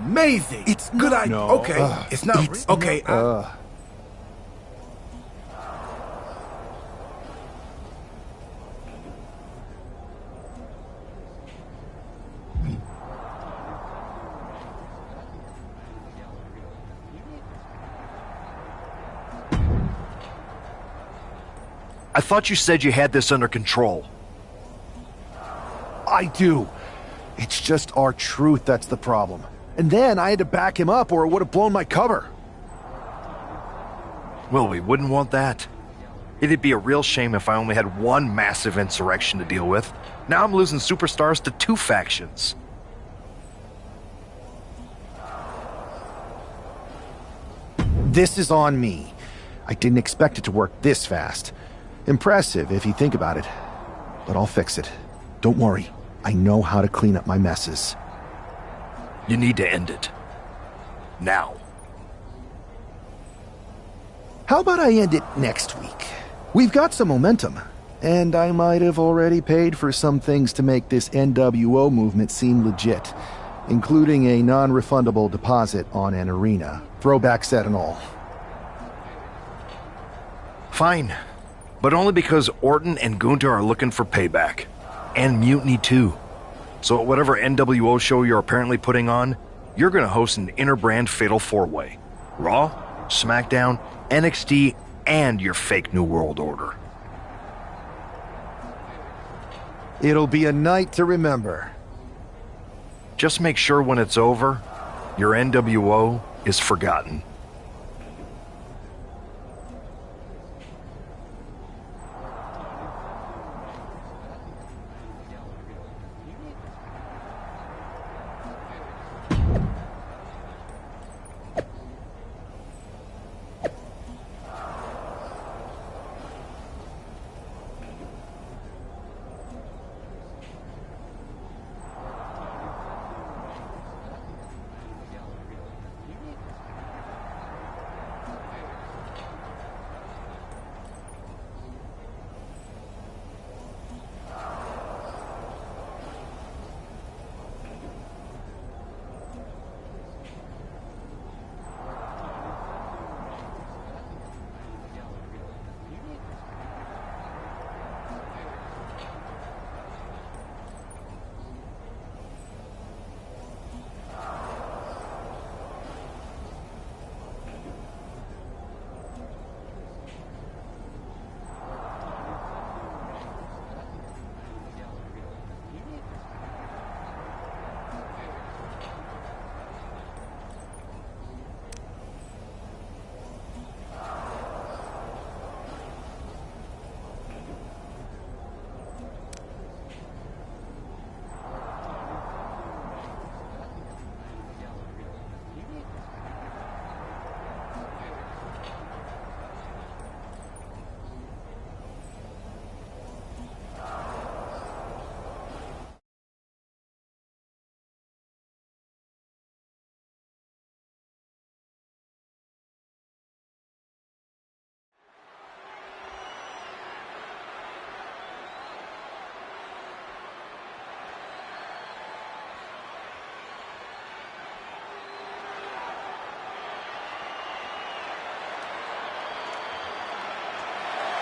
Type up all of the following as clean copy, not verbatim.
amazing. It's good not. idea. No. Okay, it's not. It's okay. I thought you said you had this under control. I do. It's just our truth that's the problem. And then I had to back him up or it would have blown my cover. Well, we wouldn't want that. It'd be a real shame if I only had one massive insurrection to deal with. Now I'm losing superstars to 2 factions. This is on me. I didn't expect it to work this fast. Impressive if you think about it. But I'll fix it. Don't worry. I know how to clean up my messes. You need to end it. Now. How about I end it next week? We've got some momentum. And I might have already paid for some things to make this NWO movement seem legit, including a non-refundable deposit on an arena, throwback set and all. Fine. But only because Orton and Gunther are looking for payback. And Mutiny too. So at whatever NWO show you're apparently putting on, you're gonna host an inter-brand fatal 4-way. Raw, SmackDown, NXT, and your fake New World Order. It'll be a night to remember. Just make sure when it's over, your NWO is forgotten.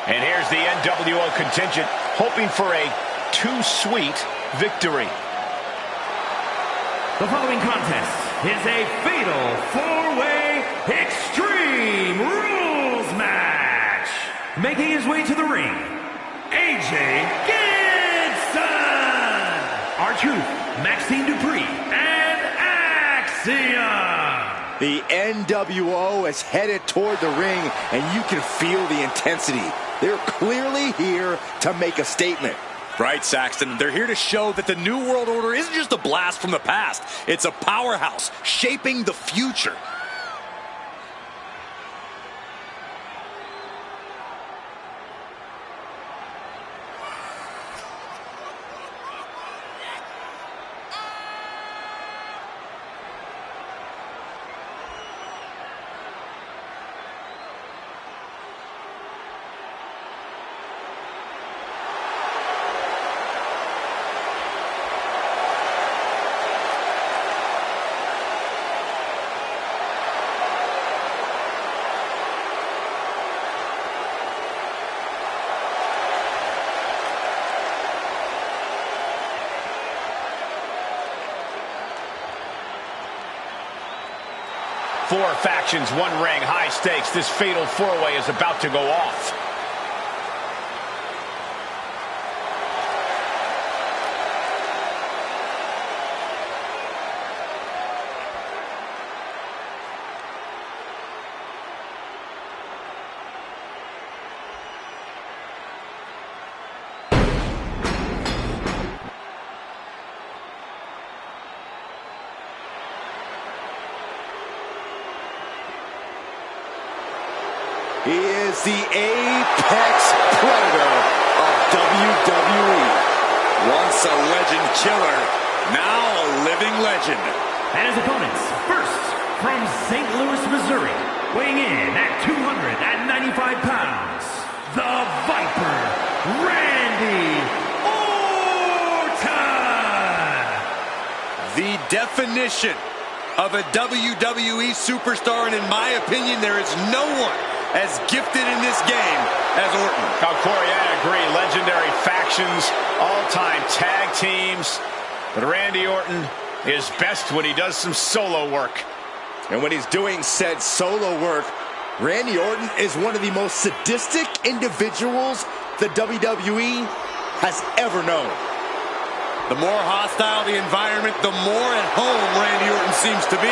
And here's the NWO contingent hoping for a too-sweet victory. The following contest is a fatal 4-way Extreme Rules match. Making his way to the ring, AJ Gibson, R-Truth, Maxine Dupree, and Axiom. The NWO is headed toward the ring, and you can feel the intensity. They're clearly here to make a statement. Right, Saxton. They're here to show that the New World Order isn't just a blast from the past. It's a powerhouse shaping the future. 4 factions, 1 ring, high stakes. This fatal 4-way is about to go off. He is the apex predator of WWE. Once a legend killer, now a living legend. And his opponents, first from St. Louis, Missouri, weighing in at 295 pounds, the Viper, Randy Orton! The definition of a WWE superstar, and in my opinion, there is no one as gifted in this game as Orton. Now, Corey, I agree. Legendary factions, all-time tag teams. But Randy Orton is best when he does some solo work. And when he's doing said solo work, Randy Orton is one of the most sadistic individuals the WWE has ever known. The more hostile the environment, the more at home Randy Orton seems to be.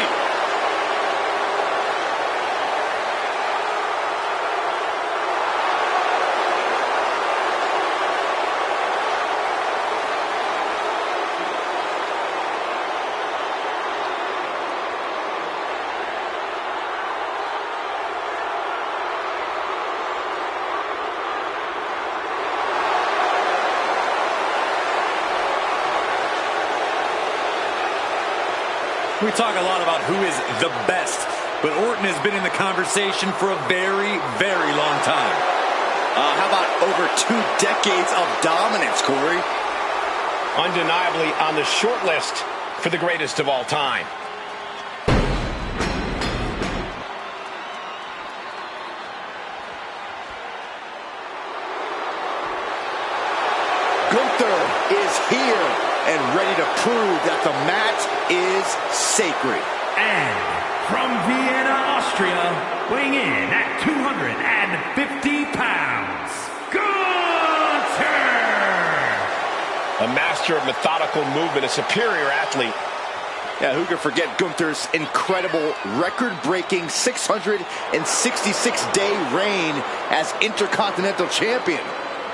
We talk a lot about who is the best, but Orton has been in the conversation for a very, very long time. How about over 2 decades of dominance, Corey? Undeniably on the short list for the greatest of all time. Gunther is here and ready to prove that the mat is sacred. And from Vienna, Austria, weighing in at 250 pounds, Gunther! A master of methodical movement, a superior athlete. Yeah, who could forget Gunther's incredible record-breaking 666-day reign as Intercontinental Champion.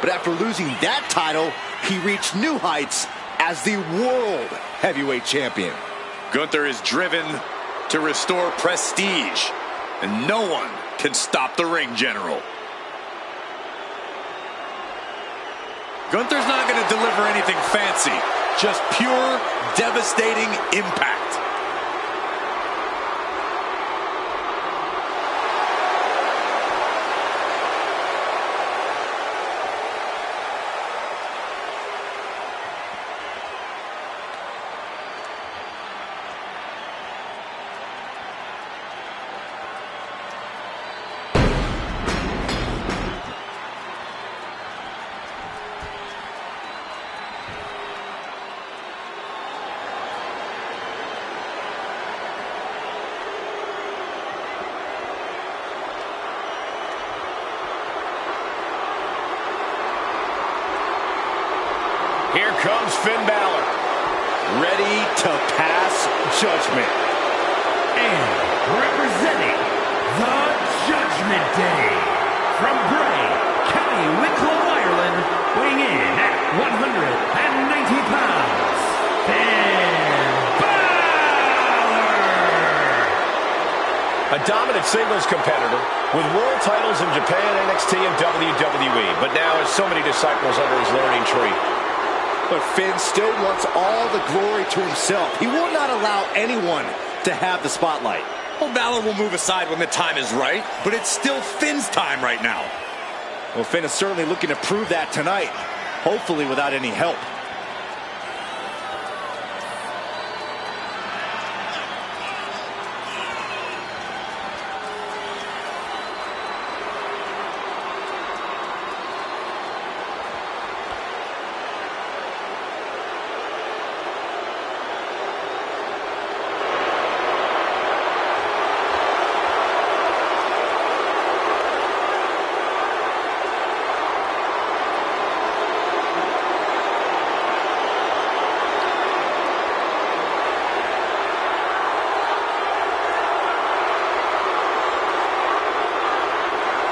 But after losing that title, he reached new heights as the World Heavyweight Champion. Gunther is driven to restore prestige, and no one can stop the ring general. Gunther's not going to deliver anything fancy, just pure, devastating impact. Here comes Finn Balor, ready to pass judgment. And representing the Judgment Day, from Bray, County Wicklow, Ireland, weighing in at 190 pounds, Finn Balor! a dominant singles competitor with world titles in Japan, NXT, and WWE, but now has so many disciples under his learning tree. But Finn still wants all the glory to himself. He will not allow anyone to have the spotlight. Well, Balor will move aside when the time is right, but it's still Finn's time right now. Well, Finn is certainly looking to prove that tonight, hopefully without any help.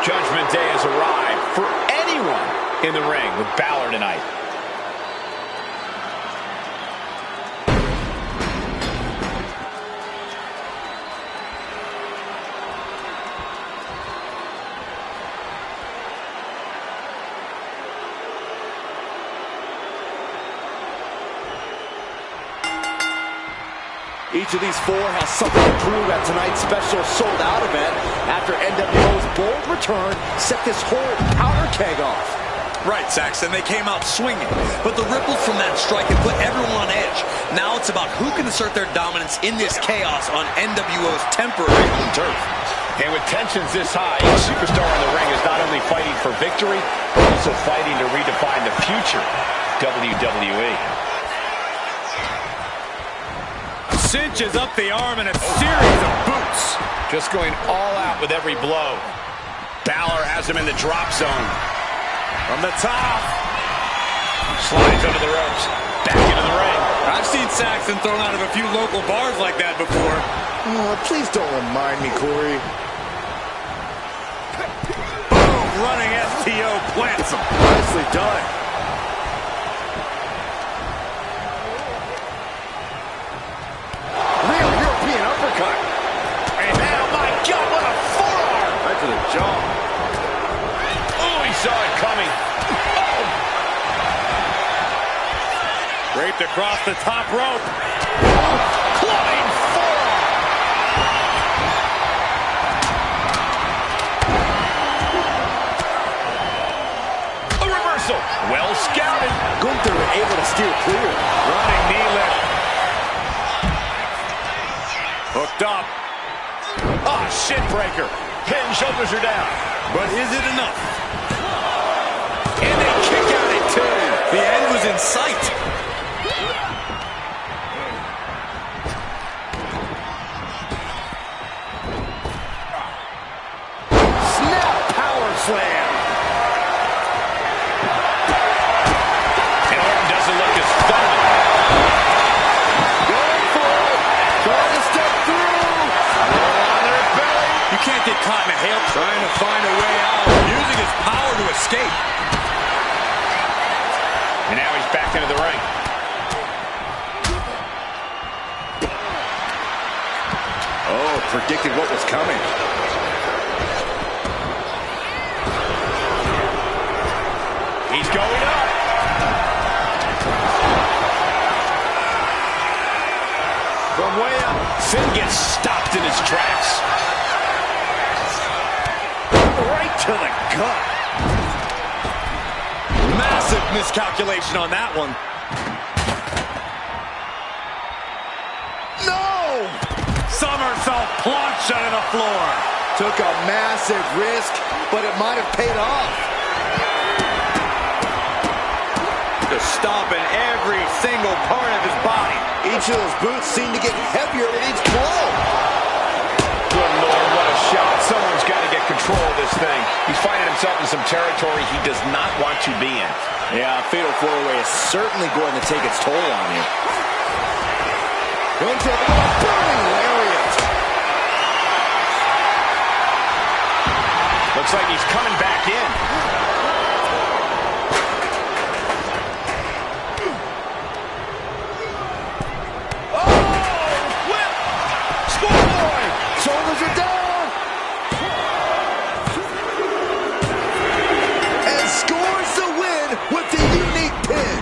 Judgment Day has arrived for anyone in the ring with Balor tonight. Each of these four has something to prove at tonight's special sold-out event after NWO's bold return set this whole powder keg off. Right, Saxton, they came out swinging, but the ripples from that strike had put everyone on edge. Now it's about who can assert their dominance in this chaos on NWO's temporary home turf. And with tensions this high, each superstar in the ring is not only fighting for victory, but also fighting to redefine the future WWE. Cinches up the arm and a series of boots. Just going all out with every blow. Balor has him in the drop zone. From the top. Slides under the ropes. Back into the ring. I've seen Saxton thrown out of a few local bars like that before. Oh, please don't remind me, Corey. Boom, running STO plants him. Nicely done. Real European uppercut. And now, my God, what a forearm! Right to the jaw. Oh, he saw it coming. Oh! Draped across the top rope. Clubbing forearm! A reversal. Well scouted. Gunther able to steer clear. Running knee lift. Hooked up. Ah, shin breaker. Head and shoulders are down. But is it enough? And they kick out at two. The end was in sight. Snap power slam. And Orton doesn't look as thumping. Going for it. Trying to step through. On their belly. You can't get caught in a hail trying to find a way out, using his power to escape. And now he's back into the ring. Oh, predicted what was coming. He's going up. From way up, Finn gets stopped in his tracks. Right to the gut. Massive miscalculation on that one. No! Somersault plunge onto the floor. Took a massive risk, but it might have paid off. Just stomping every single part of his body. Each of those boots seem to get heavier with each blow. Good Lord, what a shot. Someone's got to get control of this thing. He's finding himself in some territory he does not want to be in. Yeah, fatal four-way is certainly going to take its toll on you. Going to a burning lariat. Looks like he's coming back in. Shoulders are down. And scores the win with the unique pin.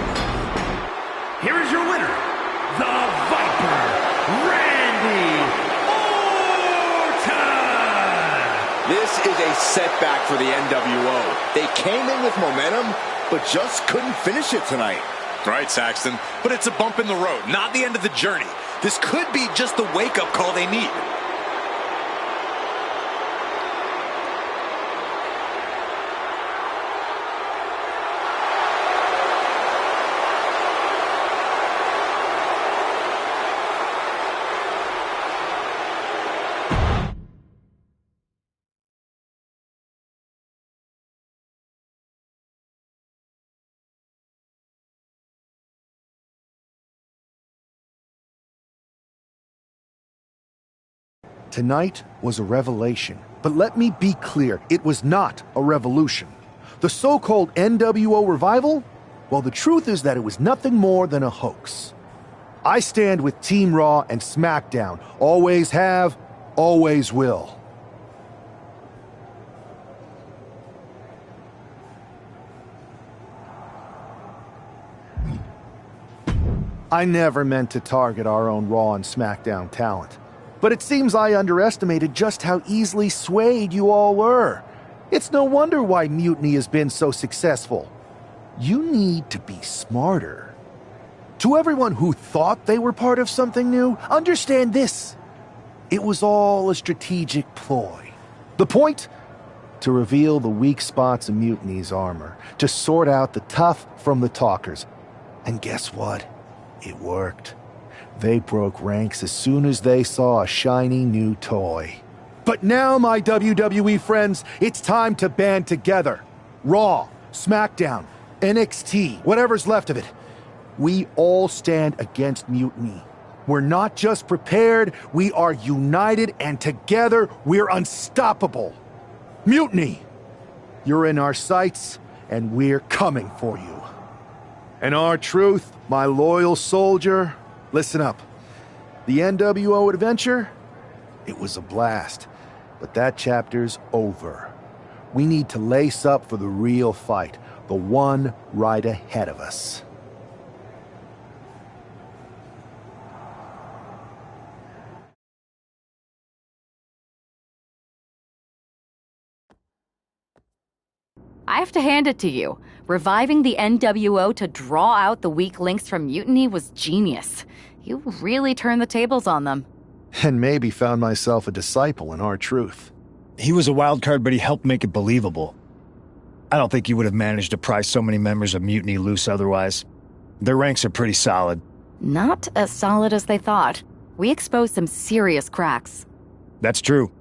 Here is your winner, the Viper, Randy Orton! This is a setback for the NWO. They came in with momentum, but just couldn't finish it tonight. Right, Saxton. But it's a bump in the road, not the end of the journey. This could be just the wake-up call they need. Tonight was a revelation, But let me be clear, it was not a revolution. The so-called NWO revival? Well, the truth is that it was nothing more than a hoax. I stand with Team Raw and SmackDown. Always have, always will. I never meant to target our own Raw and SmackDown talent. But it seems I underestimated just how easily swayed you all were. It's no wonder why Mutiny has been so successful. You need to be smarter. To everyone who thought they were part of something new, understand this. It was all a strategic ploy. The point? To reveal the weak spots in Mutiny's armor, to sort out the tough from the talkers. And guess what? It worked. They broke ranks as soon as they saw a shiny new toy. But now, my WWE friends, it's time to band together. Raw, SmackDown, NXT, whatever's left of it. We all stand against Mutiny. We're not just prepared, we are united, and together we're unstoppable. Mutiny, you're in our sights, and we're coming for you. And R-Truth, my loyal soldier, listen up. The NWO adventure, it was a blast, but that chapter's over. We need to lace up for the real fight, the one right ahead of us. I have to hand it to you. Reviving the NWO to draw out the weak links from Mutiny was genius. You really turned the tables on them. And maybe found myself a disciple in R-Truth. He was a wild card, but he helped make it believable. I don't think you would have managed to pry so many members of Mutiny loose otherwise. Their ranks are pretty solid. Not as solid as they thought. We exposed some serious cracks. That's true.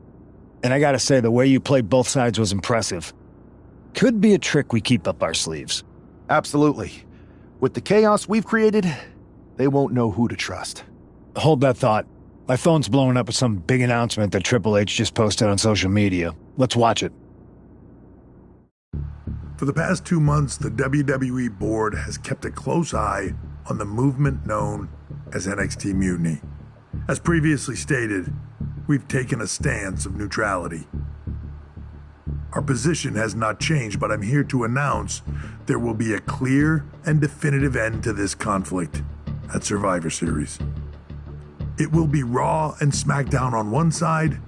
And I gotta say, the way you played both sides was impressive. Could be a trick we keep up our sleeves. Absolutely. With the chaos we've created, they won't know who to trust. Hold that thought. My phone's blowing up with some big announcement that Triple H just posted on social media. Let's watch it. For the past 2 months, the WWE board has kept a close eye on the movement known as NXT Mutiny. As previously stated, we've taken a stance of neutrality. Our position has not changed, but I'm here to announce there will be a clear and definitive end to this conflict at Survivor Series. It will be Raw and SmackDown on one side,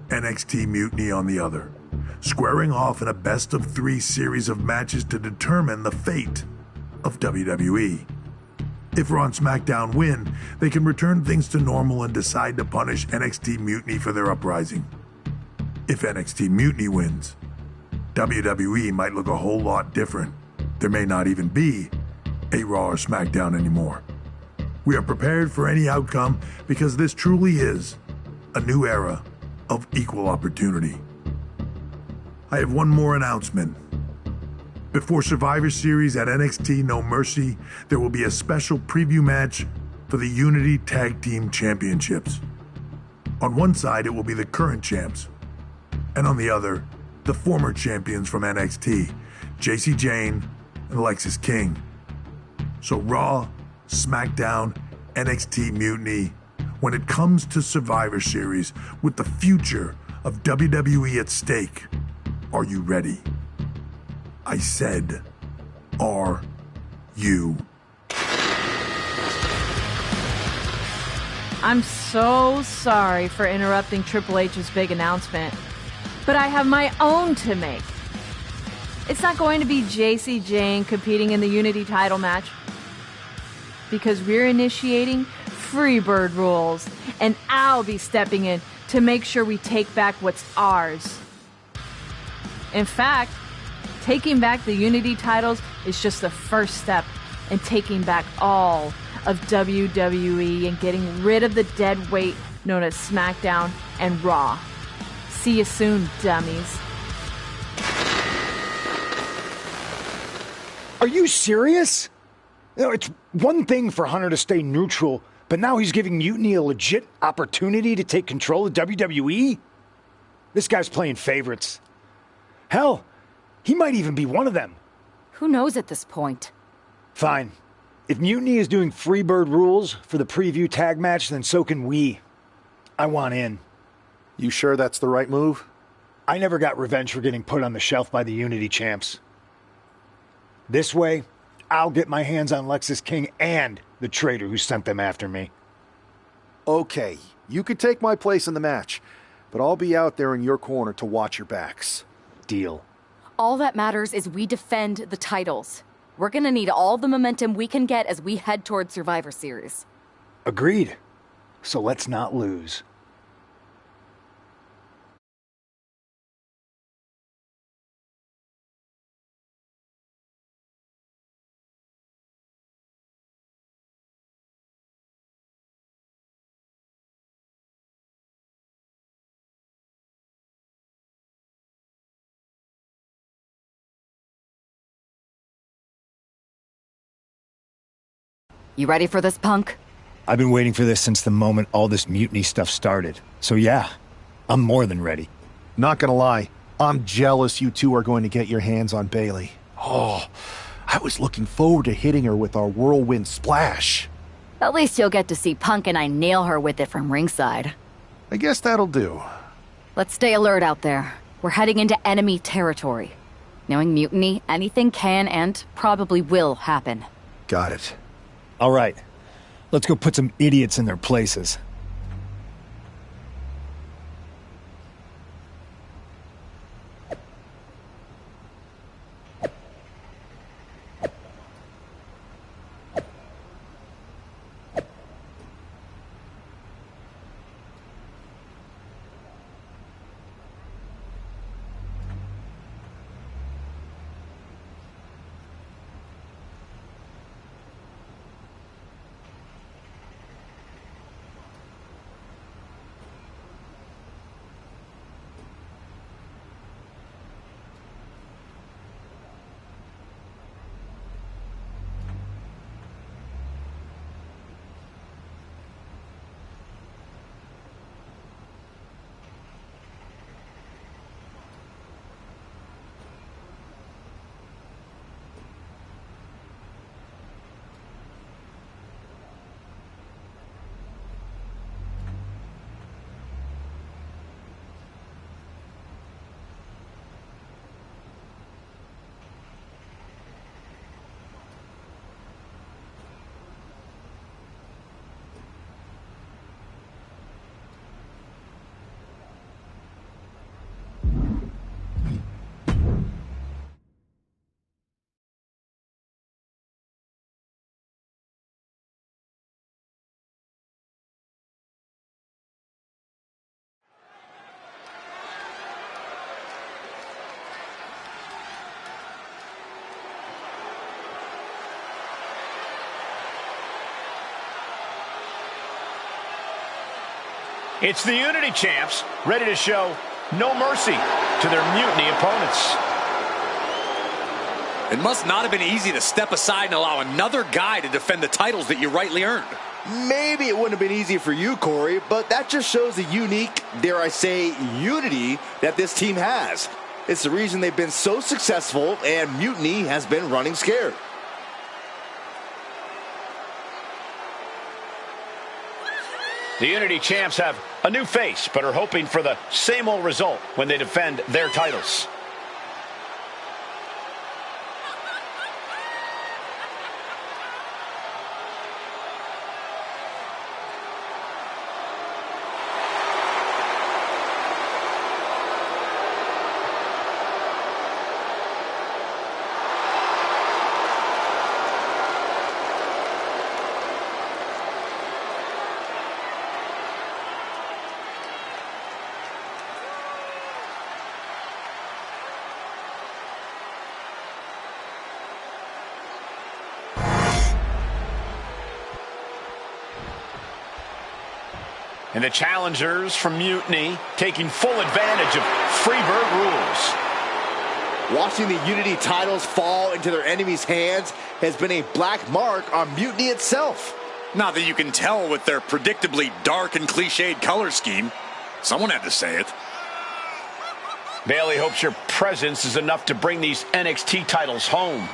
NXT Mutiny on the other, squaring off in a best-of-3 series of matches to determine the fate of WWE. If Raw and SmackDown win, they can return things to normal and decide to punish NXT Mutiny for their uprising. If NXT Mutiny wins, WWE might look a whole lot different. There may not even be a Raw or SmackDown anymore. We are prepared for any outcome because this truly is a new era of equal opportunity. I have one more announcement. Before Survivor Series at NXT No Mercy, there will be a special preview match for the Unity Tag Team Championships. On one side, it will be the current champs, and on the other, the former champions from NXT, JC Jane and Alexis King. So Raw, SmackDown, NXT Mutiny, when it comes to Survivor Series with the future of WWE at stake, are you ready? I said, are you? I'm so sorry for interrupting Triple H's big announcement, but I have my own to make. It's not going to be JC Jane competing in the Unity title match, because we're initiating Freebird rules, and I'll be stepping in to make sure we take back what's ours. In fact, taking back the Unity titles is just the first step in taking back all of WWE and getting rid of the dead weight known as SmackDown and Raw. See you soon, dummies. Are you serious? You know, it's one thing for Hunter to stay neutral, but now he's giving Mutiny a legit opportunity to take control of WWE? This guy's playing favorites. Hell, he might even be one of them. Who knows at this point? Fine. If Mutiny is doing Freebird rules for the preview tag match, then so can we. I want in. You sure that's the right move? I never got revenge for getting put on the shelf by the Unity champs. This way, I'll get my hands on Lexus King and the traitor who sent them after me. Okay, you could take my place in the match, but I'll be out there in your corner to watch your backs. Deal. All that matters is we defend the titles. We're gonna need all the momentum we can get as we head toward Survivor Series. Agreed. So let's not lose. You ready for this, Punk? I've been waiting for this since the moment all this mutiny stuff started. So yeah, I'm more than ready. Not gonna lie, I'm jealous you two are going to get your hands on Bailey. Oh, I was looking forward to hitting her with our whirlwind splash. At least you'll get to see Punk and I nail her with it from ringside. I guess that'll do. Let's stay alert out there. We're heading into enemy territory. Knowing Mutiny, anything can and probably will happen. Got it. All right, let's go put some idiots in their places. It's the Unity champs, ready to show no mercy to their Mutiny opponents. It must not have been easy to step aside and allow another guy to defend the titles that you rightly earned. Maybe it wouldn't have been easy for you, Corey, but that just shows the unique, dare I say, unity that this team has. It's the reason they've been so successful and Mutiny has been running scared. The Unity champs have a new face, but are hoping for the same old result when they defend their titles. And the challengers from Mutiny taking full advantage of Freebird rules. Watching the Unity titles fall into their enemies' hands has been a black mark on Mutiny itself. Not that you can tell with their predictably dark and cliched color scheme. Someone had to say it. Bayley hopes your presence is enough to bring these NXT titles home.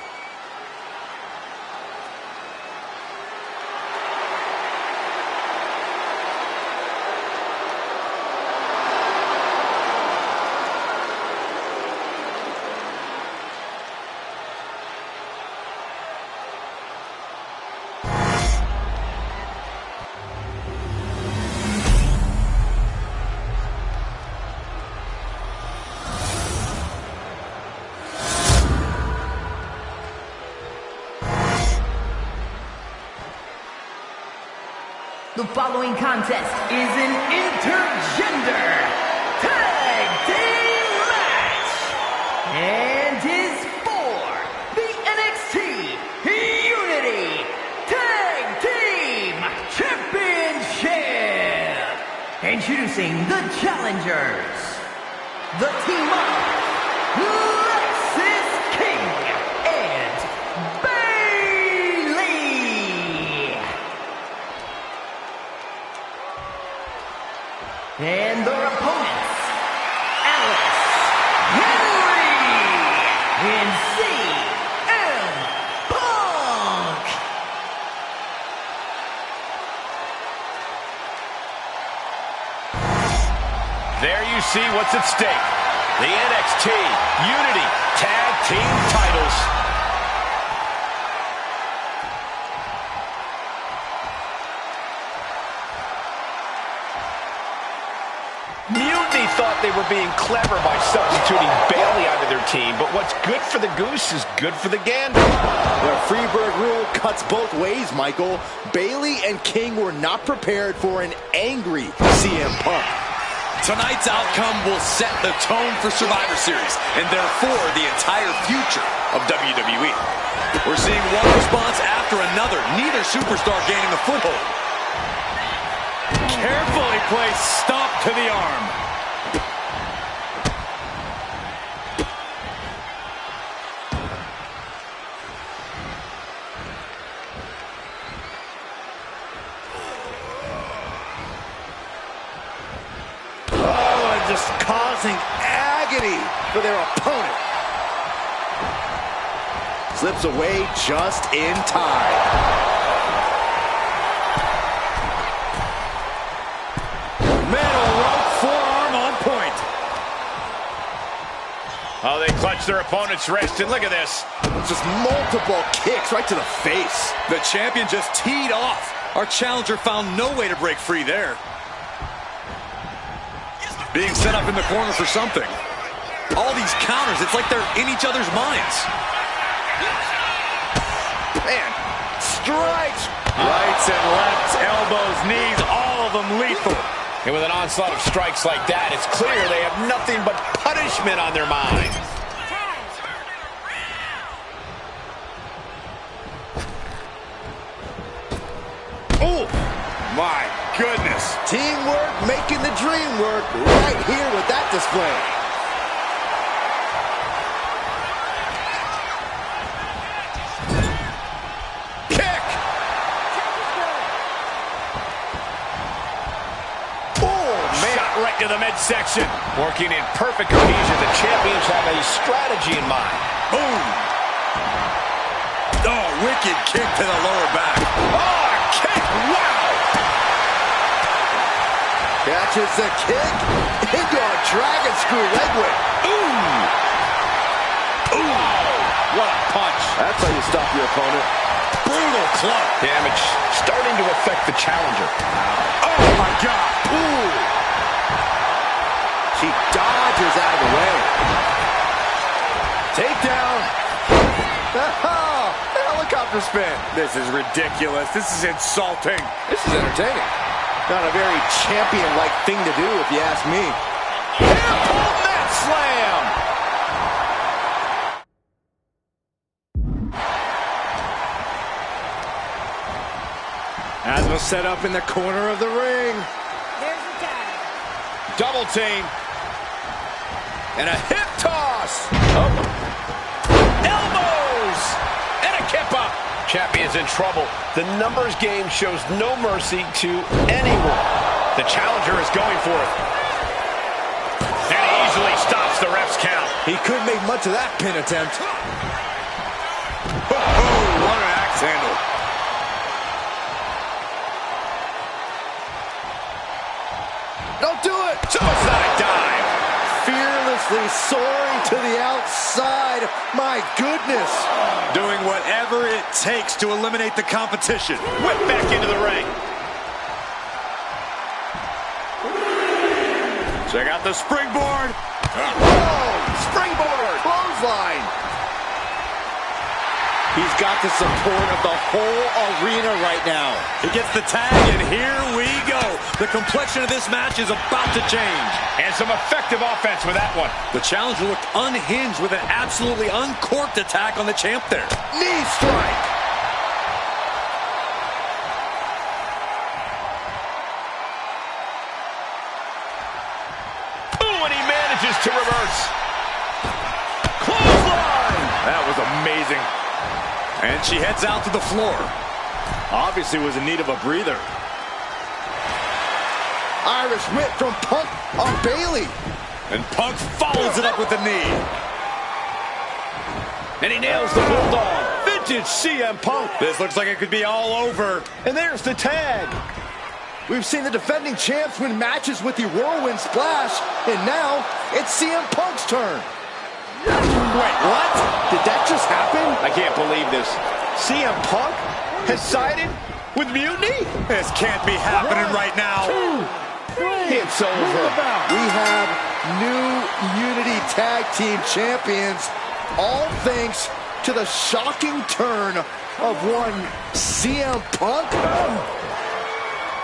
The following contest is an intergender tag team match and is for the NXT Unity Tag Team Championship. Introducing the challengers, the team of Lexis King and and their opponents, Alice, Henry, and CM Punk. There you see what's at stake. The NXT Unity Tag Team titles. Mutiny thought they were being clever by substituting Bayley onto their team, but what's good for the goose is good for the gander. The Freebird rule cuts both ways, Michael. Bayley and King were not prepared for an angry CM Punk. Tonight's outcome will set the tone for Survivor Series, and therefore the entire future of WWE. We're seeing one response after another, neither superstar gaining a foothold. Carefully placed stomp to the arm. Oh, and just causing agony for their opponent. Slips away just in time. Oh, they clutch their opponent's wrist, and look at this. Just multiple kicks right to the face. The champion just teed off. Our challenger found no way to break free there. Being set up in the corner for something. All these counters, it's like they're in each other's minds. Man, strikes. Rights and lefts, elbows, knees, all of them lethal. And with an onslaught of strikes like that, it's clear they have nothing but punishment on their mind. Oh, My goodness. teamwork making the dream work right here with that display. Kick! Shot right to the midsection. Working in perfect cohesion, the champions have a strategy in mind. Boom! Oh, wicked kick to the lower back. Oh, a kick! Wow! Catches the kick into a dragon screw leg whip. Ooh! Ooh! What a punch. That's how you stop your opponent. Brutal club. Damage starting to affect the challenger. Oh, my God. Ooh! She dodges out of the way. Takedown. Oh, helicopter spin. This is ridiculous. This is insulting. This is entertaining. Not a very champion-like thing to do, if you ask me. Mat slam! Asma set up in the corner of the ring. There's the tag. Double team. And a hip toss. Oh. Elbows. And a kip up. Champion's in trouble. The numbers game shows no mercy to anyone. The challenger is going for it. And he easily stops the ref's count. He couldn't make much of that pin attempt. Oh, what an axe handle. Don't do it! Suicide dive. Fearlessly soaring to the outside. My goodness. Doing whatever it takes to eliminate the competition. Whip back into the ring. Check out the springboard. Oh, springboard. Clothesline. He's got the support of the whole arena right now. He gets the tag, and here we go. The complexion of this match is about to change. And some effective offense with that one. The challenger looked unhinged with an absolutely uncorked attack on the champ there. Knee strike. Ooh, and he manages to reverse. Clothesline. That was amazing. And she heads out to the floor. Obviously was in need of a breather. Irish whip from Punk on Bailey. And Punk follows it up with the knee. And he nails the bulldog. Vintage CM Punk. This looks like it could be all over. And there's the tag. We've seen the defending champs win matches with the whirlwind splash. And now it's CM Punk's turn. Wait, what? Did that just happen? I can't believe this. CM Punk has sided with Mutiny? This can't be happening right now. It's over. We have new Unity Tag Team Champions, all thanks to the shocking turn of one CM Punk.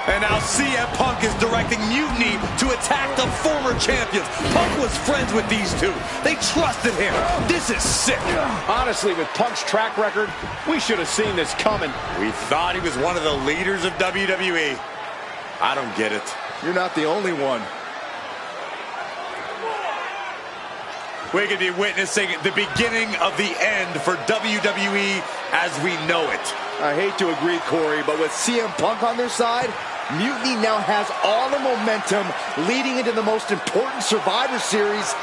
And now CM Punk is directing Mutiny to attack the former champions. Punk was friends with these two. They trusted him. This is sick. Honestly, with Punk's track record, we should have seen this coming. We thought he was one of the leaders of WWE. I don't get it. You're not the only one. We could be witnessing the beginning of the end for WWE as we know it. I hate to agree, Corey, but with CM Punk on their side, Mutiny now has all the momentum leading into the most important Survivor Series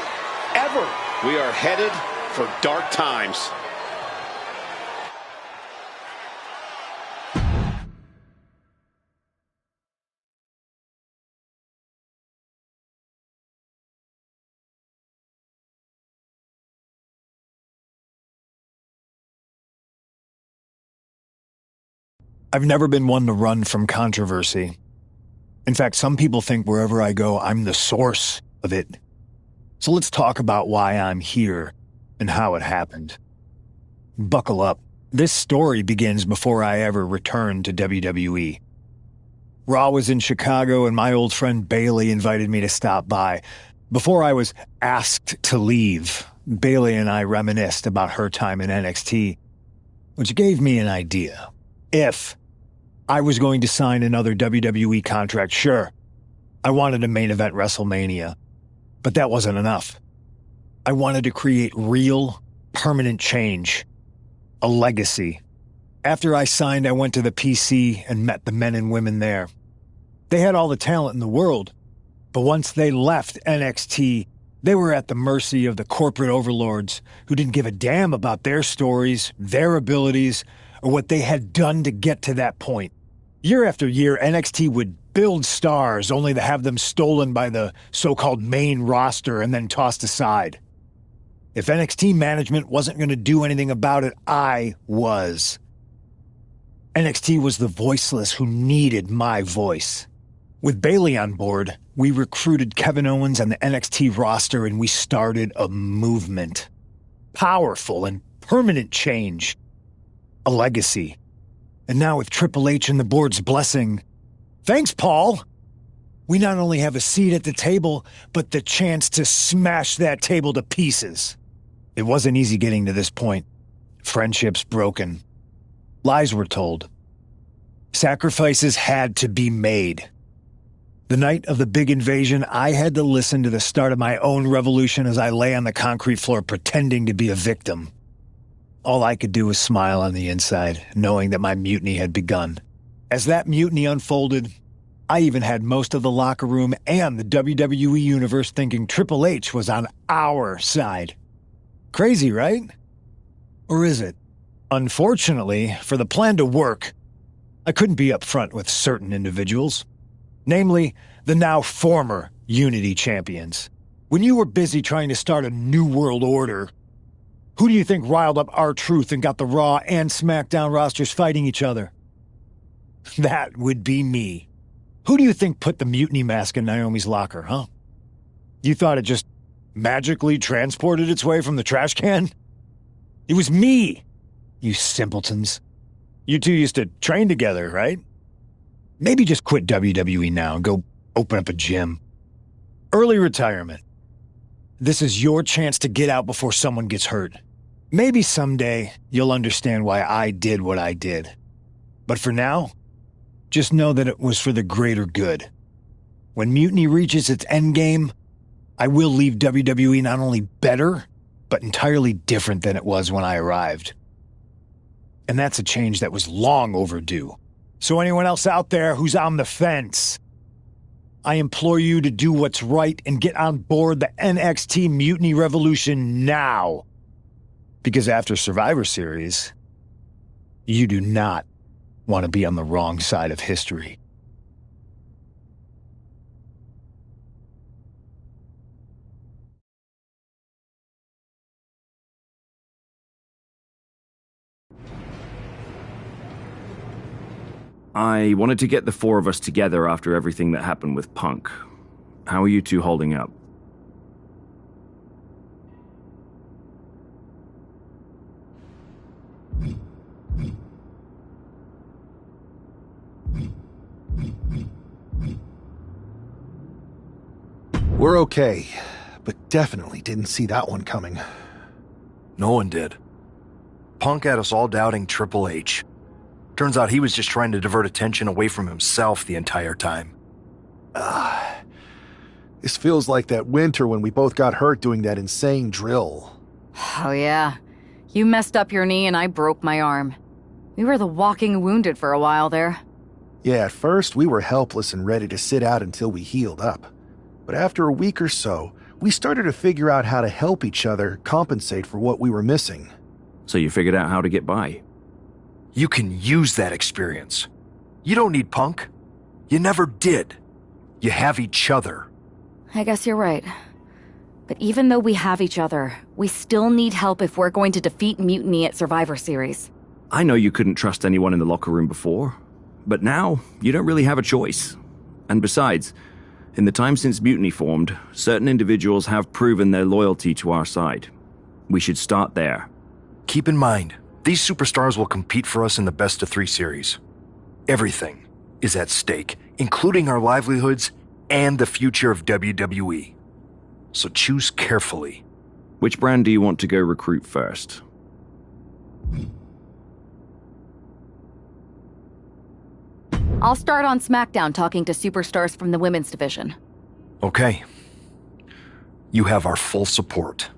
ever. We are headed for dark times. I've never been one to run from controversy. In fact, some people think wherever I go, I'm the source of it. So let's talk about why I'm here and how it happened. Buckle up. This story begins before I ever returned to WWE. Raw was in Chicago and my old friend Bailey invited me to stop by. Before I was asked to leave, Bailey and I reminisced about her time in NXT, which gave me an idea. If I was going to sign another WWE contract, sure, I wanted a main event WrestleMania, but that wasn't enough. I wanted to create real, permanent change, a legacy. After I signed, I went to the PC and met the men and women there. They had all the talent in the world, but once they left NXT, they were at the mercy of the corporate overlords who didn't give a damn about their stories, their abilities, or what they had done to get to that point. Year after year, NXT would build stars only to have them stolen by the so-called main roster and then tossed aside. If NXT management wasn't going to do anything about it, I was. NXT was the voiceless who needed my voice. With Bailey on board, we recruited Kevin Owens and the NXT roster and we started a movement. Powerful and permanent change. A legacy. And now with Triple H and the board's blessing, thanks, Paul! We not only have a seat at the table, but the chance to smash that table to pieces. It wasn't easy getting to this point. Friendships broken. Lies were told. Sacrifices had to be made. The night of the big invasion, I had to listen to the start of my own revolution as I lay on the concrete floor pretending to be a victim. All I could do was smile on the inside, knowing that my mutiny had begun. As that mutiny unfolded, I even had most of the locker room and the WWE Universe thinking Triple H was on our side. Crazy, right? Or is it? Unfortunately, for the plan to work, I couldn't be upfront with certain individuals. Namely, the now former Unity champions. When you were busy trying to start a new world order, who do you think riled up R-Truth and got the Raw and SmackDown rosters fighting each other? That would be me. Who do you think put the mutiny mask in Naomi's locker, huh? You thought it just magically transported its way from the trash can? It was me, you simpletons. You two used to train together, right? Maybe just quit WWE now and go open up a gym. Early retirement. This is your chance to get out before someone gets hurt. Maybe someday you'll understand why I did what I did. But for now, just know that it was for the greater good. When Mutiny reaches its endgame, I will leave WWE not only better, but entirely different than it was when I arrived. And that's a change that was long overdue. So anyone else out there who's on the fence, I implore you to do what's right and get on board the NXT Mutiny Revolution now. Because after Survivor Series, you do not want to be on the wrong side of history. I wanted to get the four of us together after everything that happened with Punk. How are you two holding up? We're okay, but definitely didn't see that one coming. No one did. Punk had us all doubting Triple H. Turns out he was just trying to divert attention away from himself the entire time. This feels like that winter when we both got hurt doing that insane drill. Oh, yeah. You messed up your knee and I broke my arm. We were the walking wounded for a while there. Yeah, at first we were helpless and ready to sit out until we healed up. But after a week or so, we started to figure out how to help each other compensate for what we were missing. So you figured out how to get by? You can use that experience. You don't need Punk. You never did. You have each other. I guess you're right. But even though we have each other, we still need help if we're going to defeat Mutiny at Survivor Series. I know you couldn't trust anyone in the locker room before, but now you don't really have a choice. And besides, in the time since Mutiny formed, certain individuals have proven their loyalty to our side. We should start there. Keep in mind, these superstars will compete for us in the best-of-3 series. Everything is at stake, including our livelihoods and the future of WWE. So choose carefully. Which brand do you want to go recruit first? I'll start on SmackDown talking to superstars from the women's division. Okay. You have our full support.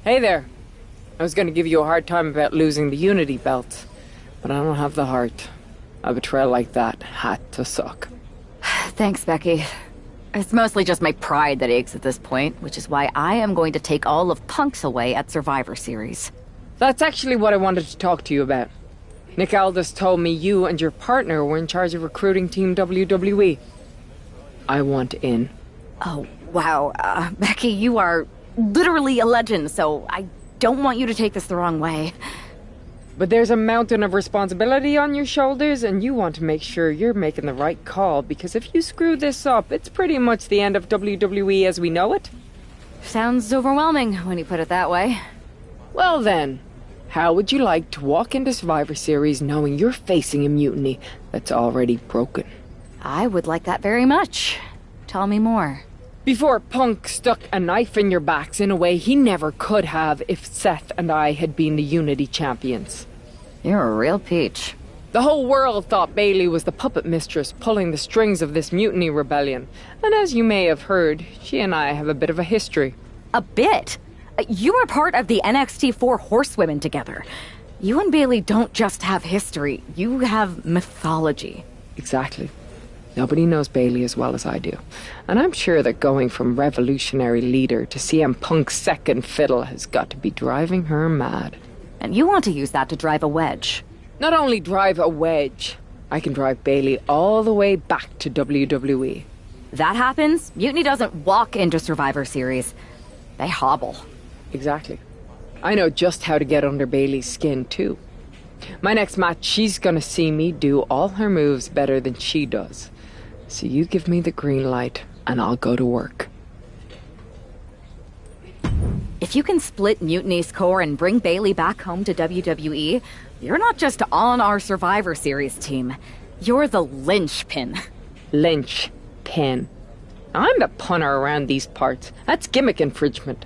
Hey there. I was going to give you a hard time about losing the Unity belt, but I don't have the heart. A betrayal like that had to suck. Thanks, Becky. It's mostly just my pride that aches at this point, which is why I am going to take all of Punk's away at Survivor Series. That's actually what I wanted to talk to you about. Nick Aldis told me you and your partner were in charge of recruiting Team WWE. I want in. Oh, wow. Becky, you are literally a legend, so I don't want you to take this the wrong way. But there's a mountain of responsibility on your shoulders, and you want to make sure you're making the right call, because if you screw this up, it's pretty much the end of WWE as we know it. Sounds overwhelming when you put it that way. Well then, how would you like to walk into Survivor Series knowing you're facing a mutiny that's already broken? I would like that very much. Tell me more. Before Punk stuck a knife in your backs in a way he never could have if Seth and I had been the Unity champions. You're a real peach. The whole world thought Bayley was the puppet mistress pulling the strings of this mutiny rebellion. And as you may have heard, she and I have a bit of a history. A bit? You were part of the NXT 4 Horsewomen together. You and Bayley don't just have history, you have mythology. Exactly. Nobody knows Bayley as well as I do. And I'm sure that going from revolutionary leader to CM Punk's second fiddle has got to be driving her mad. And you want to use that to drive a wedge. Not only drive a wedge, I can drive Bayley all the way back to WWE. That happens, Mutiny doesn't walk into Survivor Series. They hobble. Exactly. I know just how to get under Bayley's skin, too. My next match, she's gonna see me do all her moves better than she does. So you give me the green light, and I'll go to work. If you can split Mutiny's core and bring Bayley back home to WWE, you're not just on our Survivor Series team. You're the linchpin. Linchpin. I'm the punter around these parts. That's gimmick infringement.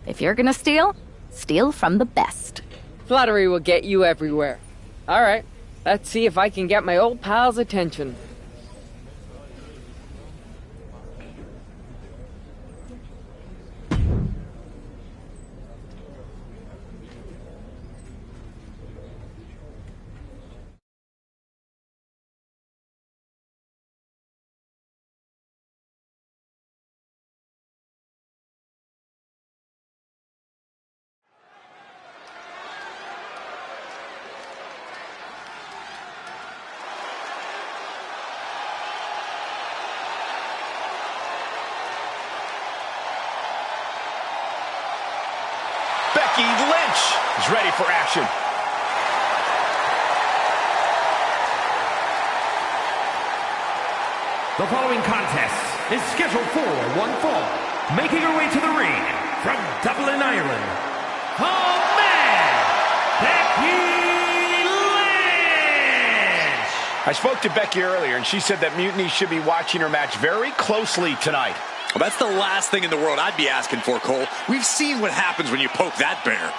If you're gonna steal, steal from the best. Flattery will get you everywhere. All right, let's see if I can get my old pal's attention. Becky Lynch is ready for action. The following contest is scheduled for one fall. Making her way to the ring from Dublin, Ireland, the man, Becky Lynch! I spoke to Becky earlier, and she said that Mutiny should be watching her match very closely tonight. Well, that's the last thing in the world I'd be asking for, Cole. We've seen what happens when you poke that bear.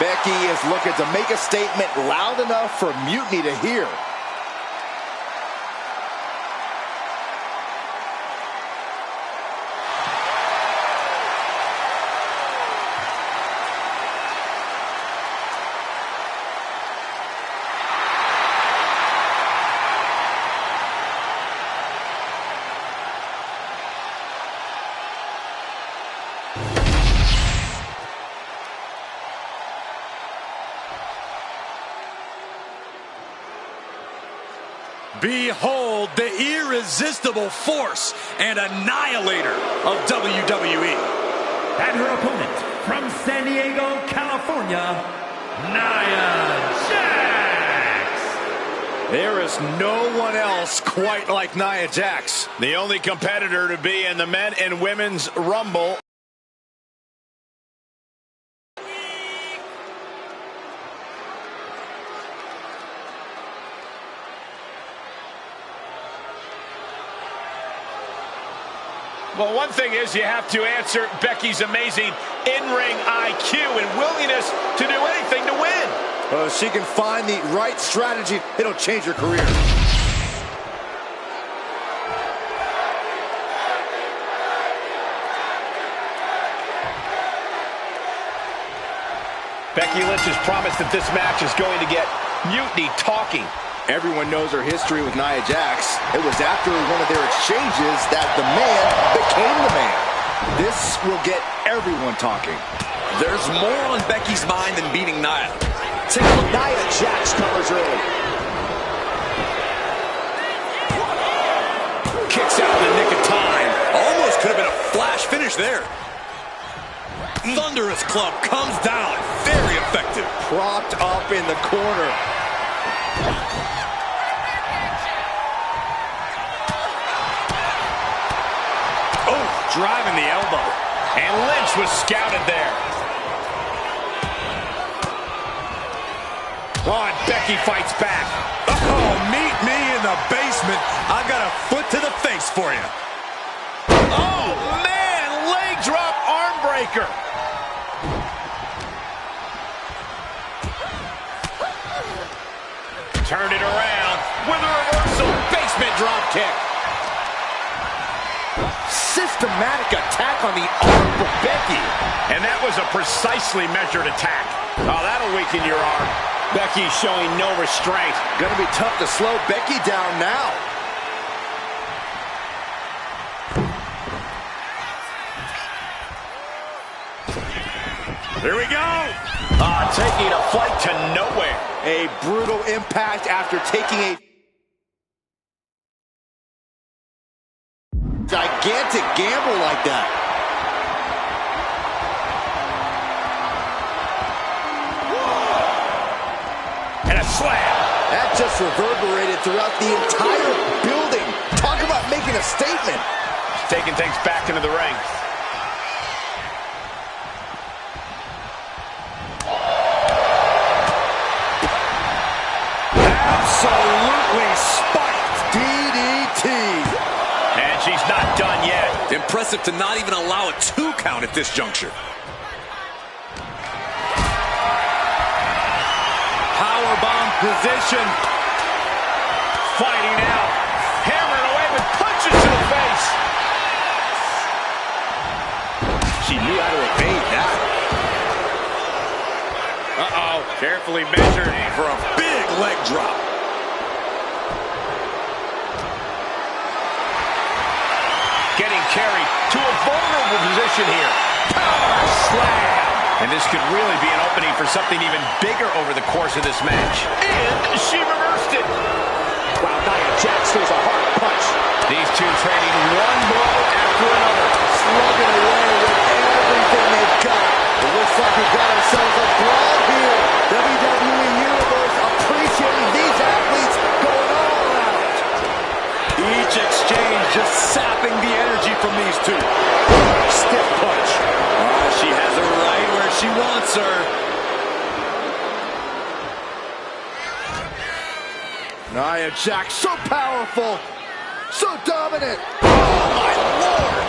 Becky is looking to make a statement loud enough for Mutiny to hear. Behold the irresistible force and annihilator of WWE. And her opponent from San Diego, California, Nia Jax. There is no one else quite like Nia Jax, the only competitor to be in the men and women's Rumble. Well, one thing is you have to answer Becky's amazing in-ring IQ and willingness to do anything to win. She can find the right strategy. It'll change her career. Becky Lynch has promised that this match is going to get Mutiny talking. Everyone knows her history with Nia Jax. It was after one of their exchanges that the man became the man. This will get everyone talking. There's more on Becky's mind than beating Nia. Take a look. Nia Jax covers early. Kicks out in the nick of time. Almost could have been a flash finish there. Thunderous club comes down. Very effective. Propped up in the corner. Oh, driving the elbow. And Lynch was scouted there. Oh, and Becky fights back. Oh, meet me in the basement. I've got a foot to the face for you. Oh, man, leg drop arm breaker. Turned it around with a reversal basement drop kick. Systematic attack on the arm for Becky. And that was a precisely measured attack. Oh, that'll weaken your arm. Becky showing no restraint. Gonna be tough to slow Becky down now. Here we go. Taking a flight to nowhere. A brutal impact after taking a gigantic gamble like that. And a slam. That just reverberated throughout the entire building. Talk about making a statement. Taking things back into the ring. Absolutely spiked DDT. And she's not done yet. Impressive to not even allow a 2 count at this juncture. Powerbomb position. Fighting out. Hammering away with punches to the face. She knew how to evade that. Uh-oh. Carefully measured For a big leg drop. Getting carried to a vulnerable position here. Power slam. And this could really be an opening for something even bigger over the course of this match. And she reversed it. Wow, Nia Jax throws a hard punch. These two trading one blow after another. Slugging away with everything they've got. It looks like we've got ourselves a brawl here. WWE Universe appreciating these athletes going all out. Each exchange just sapping the energy from these two. Stiff punch. She has her right where she wants her. Nia Jax, so powerful, so dominant. Oh, my Lord.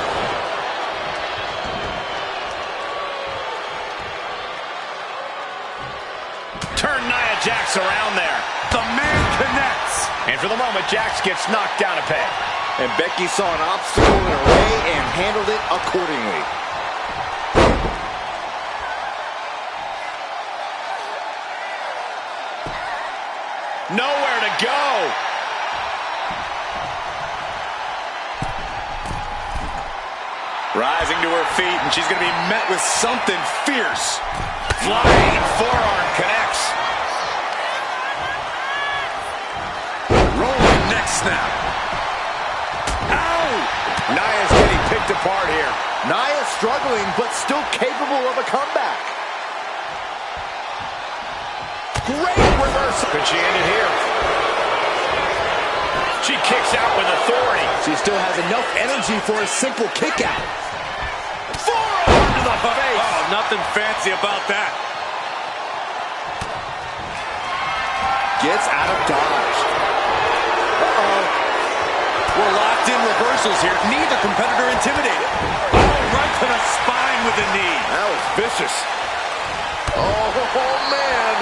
Turn Nia Jax around there. The man connects. And for the moment, Jax gets knocked down a peg. And Becky saw an obstacle in her way and handled it accordingly. Nowhere to go. Rising to her feet, and she's going to be met with something fierce. Flying forearm connects. Rolling neck snap. Ow! Nia's getting picked apart here. Nia struggling, but still capable of a comeback. Great reversal. Could she end it here? She kicks out with authority. She still has enough energy for a simple kick out. Forearm to the face. Oh, nothing fancy about that. Gets out of dodge. Uh-oh. We're locked in reversals here. Neither competitor intimidated. Oh, right to the spine with the knee. That was vicious. Oh, man.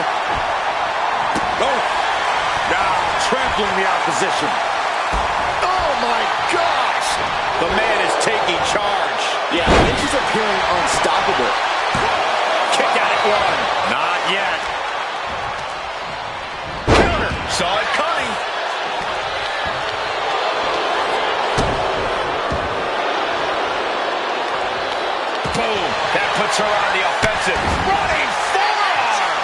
trampling the opposition. Oh my gosh! The man is taking charge. Yeah, Lynch is appearing unstoppable. Kick out at one. Not yet. Counter. Saw it coming. Boom. That puts her on the offensive. Running forearm.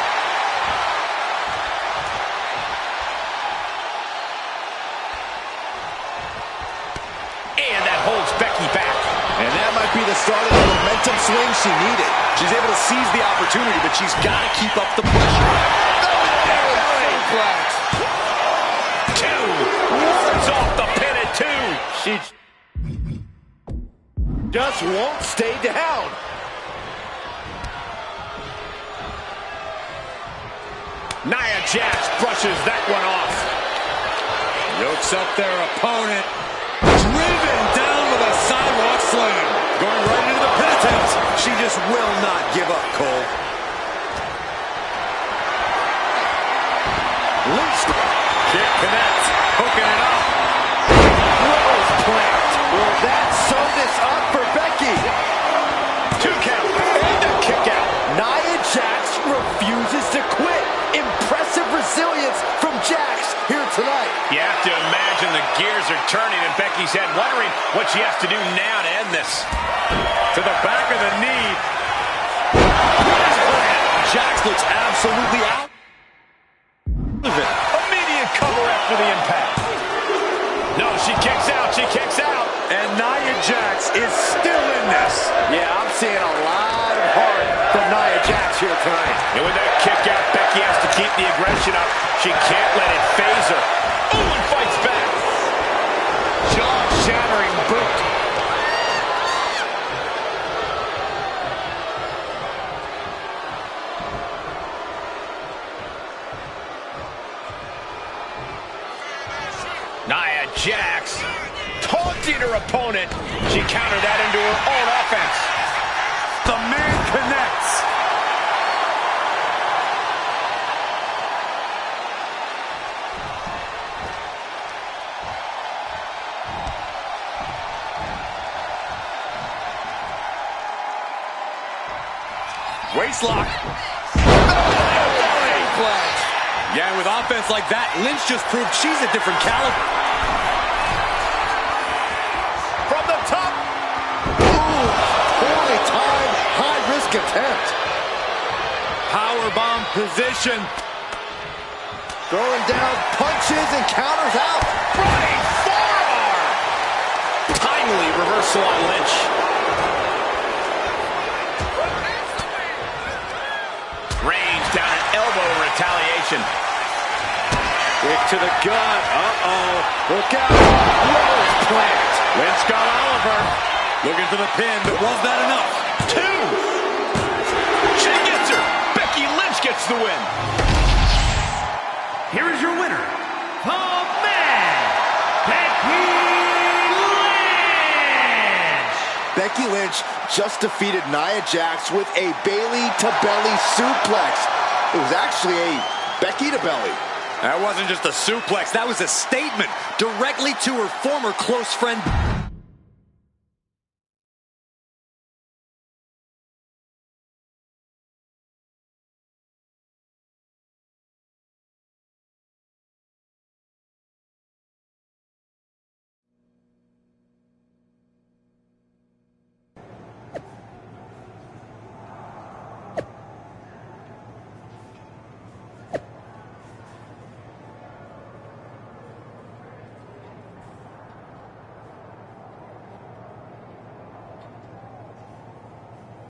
And that holds Becky back. And that might be the start of the momentum swing she needed. She's able to seize the opportunity, but she's got to keep up the pressure. Two. Wards off the pin at two. She just won't stay down. Nia Jax brushes that one off. Yokes up their opponent. Driven down with a sidewalk slam. Going right into the pin attempt. She just will not give up, Cole. Lynch. Can't connect. Hooking it up. Rose plant. Will that sew this up for Becky? 2 count. And a kick out. Nia Jax refuses to quit. Impressive resilience from Jax here tonight. You have to imagine the gears are turning in Becky's head, wondering what she has to do now to end this. To the back of the knee. Jax looks absolutely out of it. Immediate cover after the impact. No, she kicks out. She kicks out. And Nia Jax is still in this. Yeah, I'm seeing a lot of heart from Nia Jax here tonight. And with that kick out, Becky has to keep the aggression up. She can't let it phase her. Ooh, and fights back. Jaw-shattering boot. Nia Jax taunting her opponent. She countered that into her own offense. The man connects. Waistlock. Yeah, and with offense like that, Lynch just proved she's a different caliber. From the top. Ooh, poorly timed, high-risk attempt. Powerbomb position. Throwing down punches and counters out. Running forearm. Timely reversal on Lynch. Range down an elbow retaliation. Quick to the gut. Uh-oh. Look out. Rose plant. Lynch got Oliver. Looking for the pin, but was that enough? 2. She gets her. Becky Lynch gets the win. Here is your winner, the man, Becky Lynch. Becky Lynch just defeated Nia Jax with a Bailey-to-belly suplex. It was actually a Becky-to-belly. That wasn't just a suplex, that was a statement directly to her former close friend.